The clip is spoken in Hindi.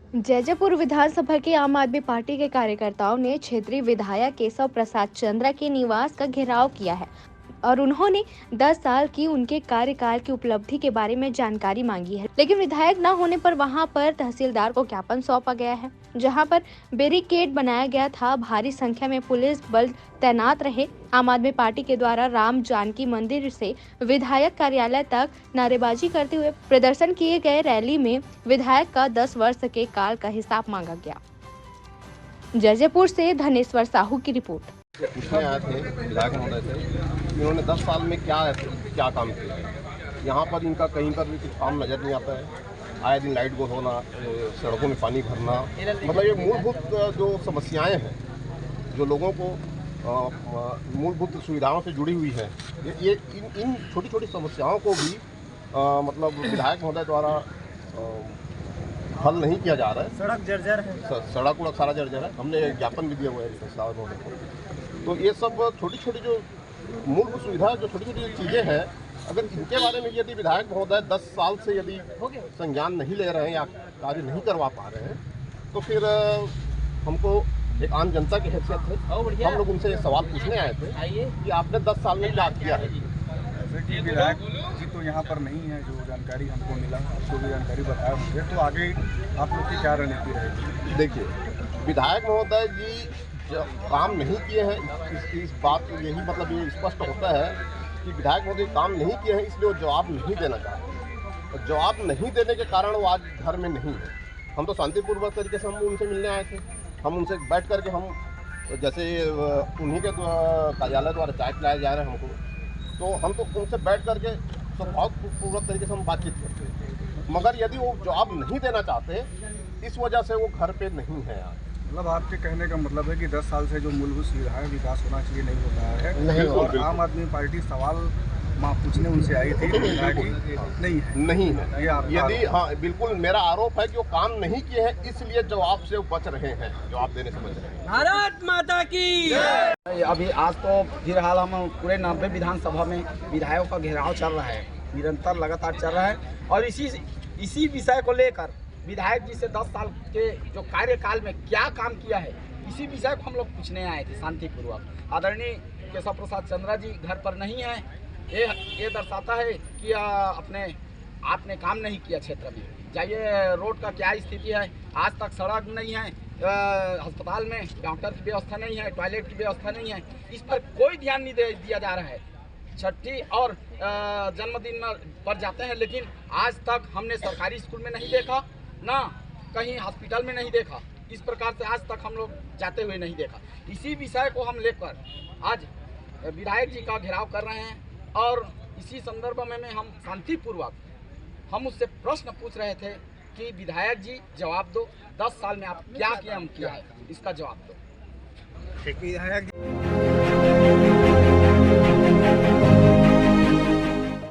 जैजैपुर विधानसभा के आम आदमी पार्टी के कार्यकर्ताओं ने क्षेत्रीय विधायक केशव प्रसाद चंद्रा के निवास का घेराव किया है और उन्होंने 10 साल की उनके कार्यकाल की उपलब्धि के बारे में जानकारी मांगी है। लेकिन विधायक न होने पर वहां पर तहसीलदार को ज्ञापन सौंपा गया है, जहां पर बैरिकेड बनाया गया था। भारी संख्या में पुलिस बल तैनात रहे। आम आदमी पार्टी के द्वारा राम जानकी मंदिर से विधायक कार्यालय तक नारेबाजी करते हुए प्रदर्शन किए गए। रैली में विधायक का 10 वर्ष के काल का हिसाब मांगा गया। जैजैपुर से धनेश्वर साहू की रिपोर्ट। पूछने आए थे विधायक महोदय से, इन्होंने 10 साल में क्या काम किया है। यहाँ पर इनका कहीं पर भी कुछ काम नज़र नहीं आता है। आए दिन लाइट गोल होना, सड़कों में पानी भरना, मतलब ये मूलभूत जो समस्याएं हैं जो लोगों को मूलभूत सुविधाओं से जुड़ी हुई है, ये इन छोटी छोटी समस्याओं को भी मतलब विधायक महोदय द्वारा हल नहीं किया जा रहा है। सड़क जर्जर है, सड़क उड़क सारा जर्जर है। हमने ज्ञापन भी दिया हुआ है साहब महोदय को। तो ये सब छोटी छोटी जो मूलभूत सुविधा, जो छोटी छोटी चीज़ें हैं, अगर इनके बारे में यदि विधायक महोदय 10 साल से यदि संज्ञान नहीं ले रहे हैं या कार्य नहीं करवा पा रहे हैं, तो फिर हमको एक आम जनता की हैसियत है, हम लोग उनसे सवाल पूछने आए थे कि आपने 10 साल में क्या किया है। जैसे कि विधायक जी तो यहाँ पर नहीं है, जो जानकारी हमको मिला, आपको भी जानकारी बताया मुझे, तो आगे आप लोग की क्या रणनीति रहेगी? देखिए, विधायक महोदय जी जो काम नहीं किए हैं, इस बात को यही मतलब ये स्पष्ट होता है कि विधायक महोदय काम नहीं किए हैं, इसलिए वो जवाब नहीं देना चाहते। और जवाब नहीं देने के कारण वो आज घर में नहीं है। हम तो शांतिपूर्वक तरीके से हम उनसे मिलने आए थे। हम उनसे बैठ करके हम जैसे उन्हीं के कार्यालय द्वारा चाय पिलाया जा रहा है हमको, तो हम तो उनसे बैठ करके सौहार्दपूर्वक तरीके से हम बातचीत करते हैं। मगर यदि वो जवाब नहीं देना चाहते, इस वजह से वो घर पे नहीं है आज। मतलब आपके कहने का मतलब है कि 10 साल से जो मूलभूत सुविधाएं विकास होना चाहिए नहीं हो रहा है, नहीं हो और आम आदमी पार्टी सवाल पूछने उनसे आई थी तो नहीं है। यदि हाँ, बिल्कुल मेरा आरोप है कि वो काम नहीं किए हैं, इसलिए जवाब से वो बच रहे हैं, जवाब देने से बच रहे हैं। भारत माता की। अभी आज तो फिलहाल हम पूरे 90 विधानसभा में विधायकों का घेराव चल रहा है, निरंतर लगातार चल रहा है। और इसी विषय को लेकर विधायक जी से 10 साल के जो कार्यकाल में क्या काम किया है, इसी विषय को हम लोग पूछने आए थे शांतिपूर्वक। आदरणीय केशव प्रसाद चंद्रा जी घर पर नहीं है। ये दर्शाता है कि आपने काम नहीं किया क्षेत्र में। जाइए, रोड का क्या स्थिति है, आज तक सड़क नहीं है, अस्पताल में डॉक्टर की व्यवस्था नहीं है, टॉयलेट की व्यवस्था नहीं है, इस पर कोई ध्यान नहीं दिया जा रहा है। छठी और जन्मदिन पर जाते हैं, लेकिन आज तक हमने सरकारी स्कूल में नहीं देखा, ना कहीं हॉस्पिटल में नहीं देखा। इस प्रकार से आज तक हम लोग जाते हुए नहीं देखा। इसी विषय को हम लेकर आज विधायक जी का घेराव कर रहे हैं और इसी संदर्भ में हम शांतिपूर्वक हम उससे प्रश्न पूछ रहे थे कि विधायक जी जवाब दो, 10 साल में आप क्या किया है, इसका जवाब दो। विधायक